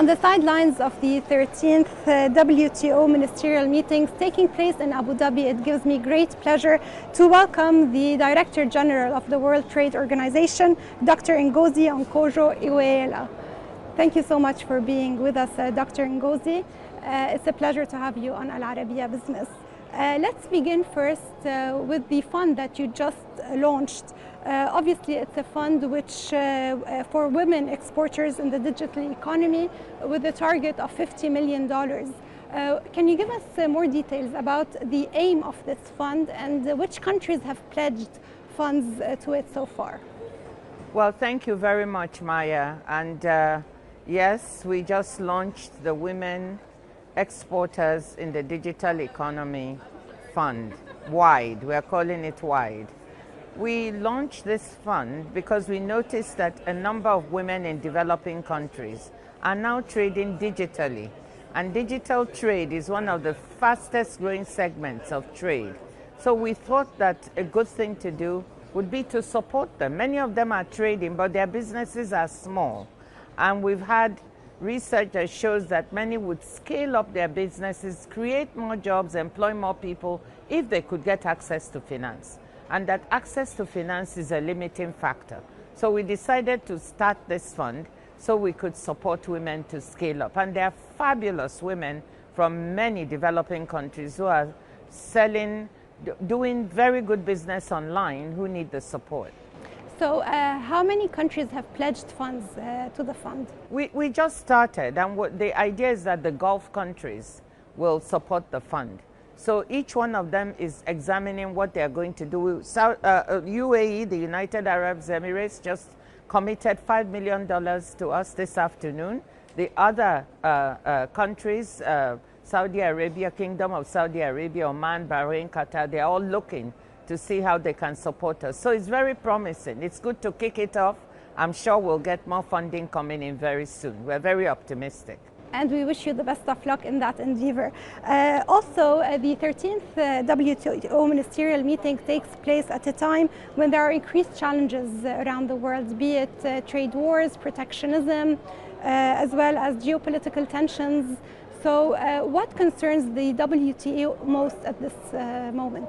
On the sidelines of the 13th WTO Ministerial meetings taking place in Abu Dhabi, it gives me great pleasure to welcome the Director-General of the World Trade Organization, Dr. Ngozi Okonjo-Iweala. Thank you so much for being with us, Dr. Ngozi. It's a pleasure to have you on Arabiya Business. Let's begin first with the fund that you just launched. Obviously, it's a fund which for women exporters in the digital economy with a target of $50 million. Can you give us more details about the aim of this fund and which countries have pledged funds to it so far? Well, thank you very much, Maya. And yes, we just launched the Women Exporters in the Digital Economy Fund, WIDE. We are calling it WIDE. We launched this fund because we noticed that a number of women in developing countries are now trading digitally. And digital trade is one of the fastest growing segments of trade. So we thought that a good thing to do would be to support them. Many of them are trading, but their businesses are small. And we've had research that shows that many would scale up their businesses, create more jobs, employ more people if they could get access to finance. And that access to finance is a limiting factor. So we decided to start this fund so we could support women to scale up. And there are fabulous women from many developing countries who are selling, doing very good business online who need the support. So how many countries have pledged funds to the fund? We just started, and the idea is that the Gulf countries will support the fund. So each one of them is examining what they are going to do. UAE, the United Arab Emirates, just committed $5 million to us this afternoon. The other countries, Saudi Arabia, Kingdom of Saudi Arabia, Oman, Bahrain, Qatar, they're all looking to see how they can support us. So it's very promising. It's good to kick it off. I'm sure we'll get more funding coming in very soon. We're very optimistic. And we wish you the best of luck in that endeavor. Also, the 13th WTO Ministerial meeting takes place at a time when there are increased challenges around the world, be it trade wars, protectionism, as well as geopolitical tensions. So what concerns the WTO most at this moment?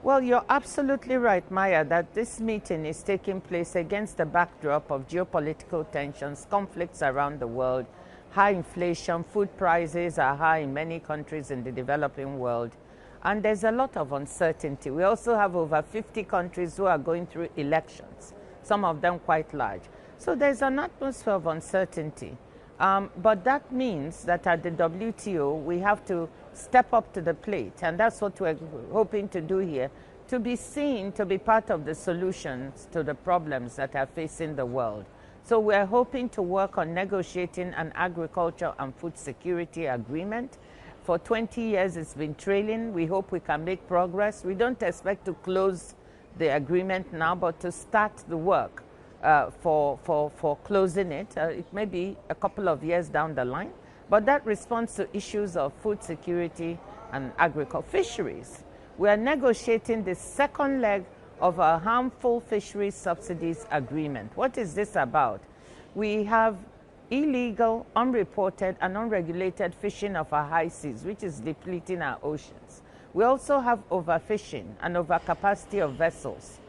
Well, you're absolutely right, Maya, that this meeting is taking place against the backdrop of geopolitical tensions, conflicts around the world, high inflation, food prices are high in many countries in the developing world, and there's a lot of uncertainty. We also have over 50 countries who are going through elections, some of them quite large. So there's an atmosphere of uncertainty. But that means that at the WTO, we have to step up to the plate, and that's what we're hoping to do here, to be seen to be part of the solutions to the problems that are facing the world. So we're hoping to work on negotiating an agriculture and food security agreement. For 20 years it's been trailing. We hope we can make progress. We don't expect to close the agreement now, but to start the work for closing it. It may be a couple of years down the line, but that responds to issues of food security and agriculture. Fisheries. We are negotiating the second leg of a harmful fisheries subsidies agreement. What is this about? We have illegal, unreported, and unregulated fishing of our high seas, which is depleting our oceans. We also have overfishing and overcapacity of vessels.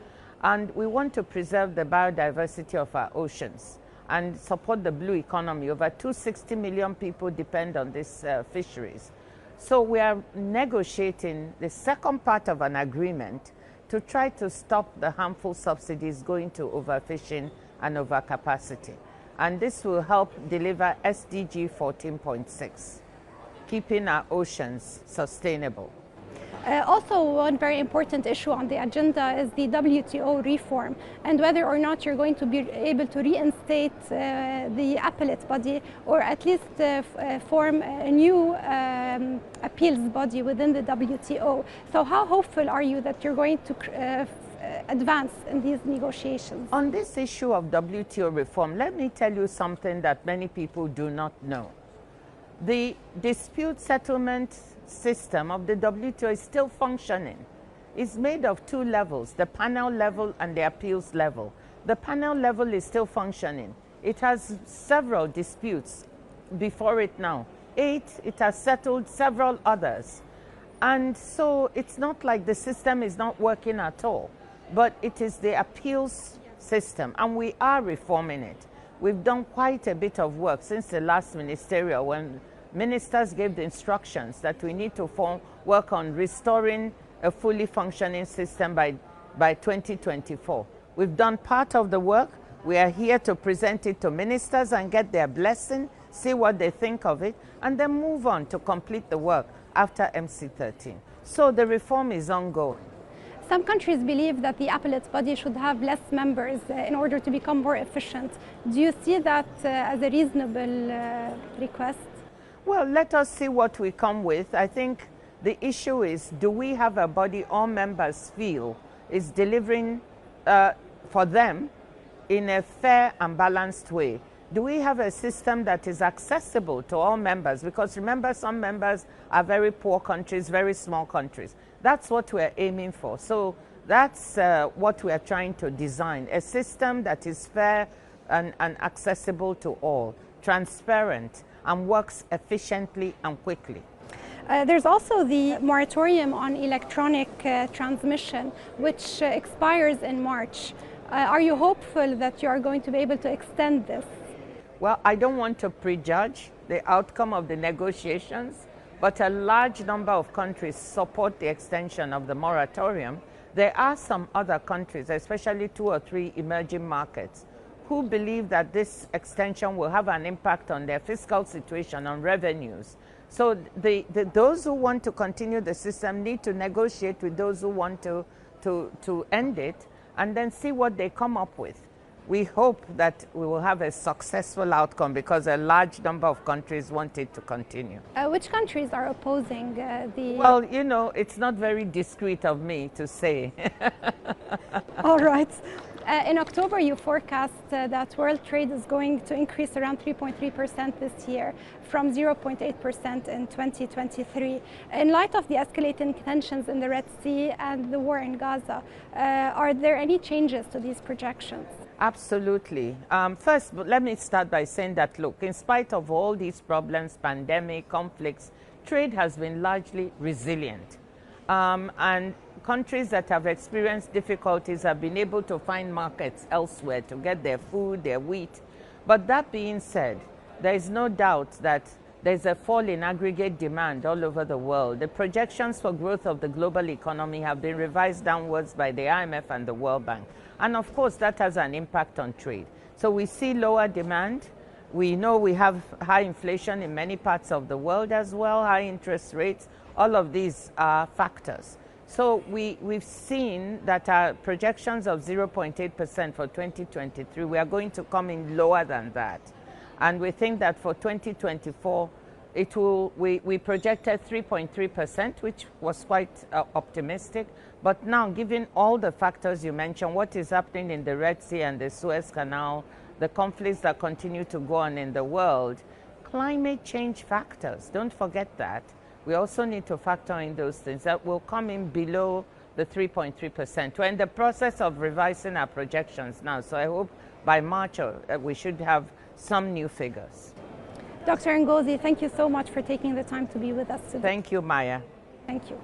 And we want to preserve the biodiversity of our oceans and support the blue economy. Over 260 million people depend on these fisheries. So we are negotiating the second part of an agreement to try to stop the harmful subsidies going to overfishing and overcapacity. And this will help deliver SDG 14.6, keeping our oceans sustainable. Also, one very important issue on the agenda is the WTO reform and whether or not you're going to be able to reinstate the appellate body or at least form a new appeals body within the WTO. So how hopeful are you that you're going to advance in these negotiations? On this issue of WTO reform, let me tell you something that many people do not know. The dispute settlement system of the WTO is still functioning. It's made of two levels, the panel level and the appeals level. The panel level is still functioning. It has several disputes before it now. 8, it has settled several others. And so it's not like the system is not working at all, but it is the appeals system, and we are reforming it. We've done quite a bit of work since the last ministerial, when ministers gave the instructions that we need to work on restoring a fully functioning system by 2024. We've done part of the work. We are here to present it to ministers and get their blessing, see what they think of it, and then move on to complete the work after MC13. So the reform is ongoing. Some countries believe that the appellate body should have less members in order to become more efficient. Do you see that as a reasonable request? Well, let us see what we come with. I think the issue is, do we have a body all members feel is delivering for them in a fair and balanced way? Do we have a system that is accessible to all members? Because remember, some members are very poor countries, very small countries. That's what we're aiming for. So that's what we're trying to design, a system that is fair and accessible to all, transparent, and works efficiently and quickly. There's also the moratorium on electronic transmission, which expires in March. Are you hopeful that you are going to be able to extend this? Well, I don't want to prejudge the outcome of the negotiations, but a large number of countries support the extension of the moratorium. There are some other countries, especially 2 or 3 emerging markets, who believe that this extension will have an impact on their fiscal situation, on revenues. So those who want to continue the system need to negotiate with those who want to end it, and then see what they come up with. We hope that we will have a successful outcome, because a large number of countries want it to continue. Which countries are opposing the... Well, you know, it's not very discreet of me to say. All right. In October, you forecast that world trade is going to increase around 3.3% this year, from 0.8% in 2023. In light of the escalating tensions in the Red Sea and the war in Gaza, are there any changes to these projections? Absolutely. First, let me start by saying that, look, in spite of all these problems, pandemic, conflicts, trade has been largely resilient. And countries that have experienced difficulties have been able to find markets elsewhere to get their food, their wheat. But that being said, there is no doubt that there's a fall in aggregate demand all over the world. The projections for growth of the global economy have been revised downwards by the IMF and the World Bank. And of course, that has an impact on trade. So we see lower demand. We know we have high inflation in many parts of the world as well, high interest rates. All of these are factors. So we've seen that our projections of 0.8% for 2023, we are going to come in lower than that. And we think that for 2024, we projected 3.3%, which was quite optimistic. But now, given all the factors you mentioned, what is happening in the Red Sea and the Suez Canal, the conflicts that continue to go on in the world, climate change factors, don't forget that. We also need to factor in those things that will come in below the 3.3%. We're in the process of revising our projections now, so I hope by March we should have some new figures. Dr. Ngozi, thank you so much for taking the time to be with us today. Thank you, Maya. Thank you.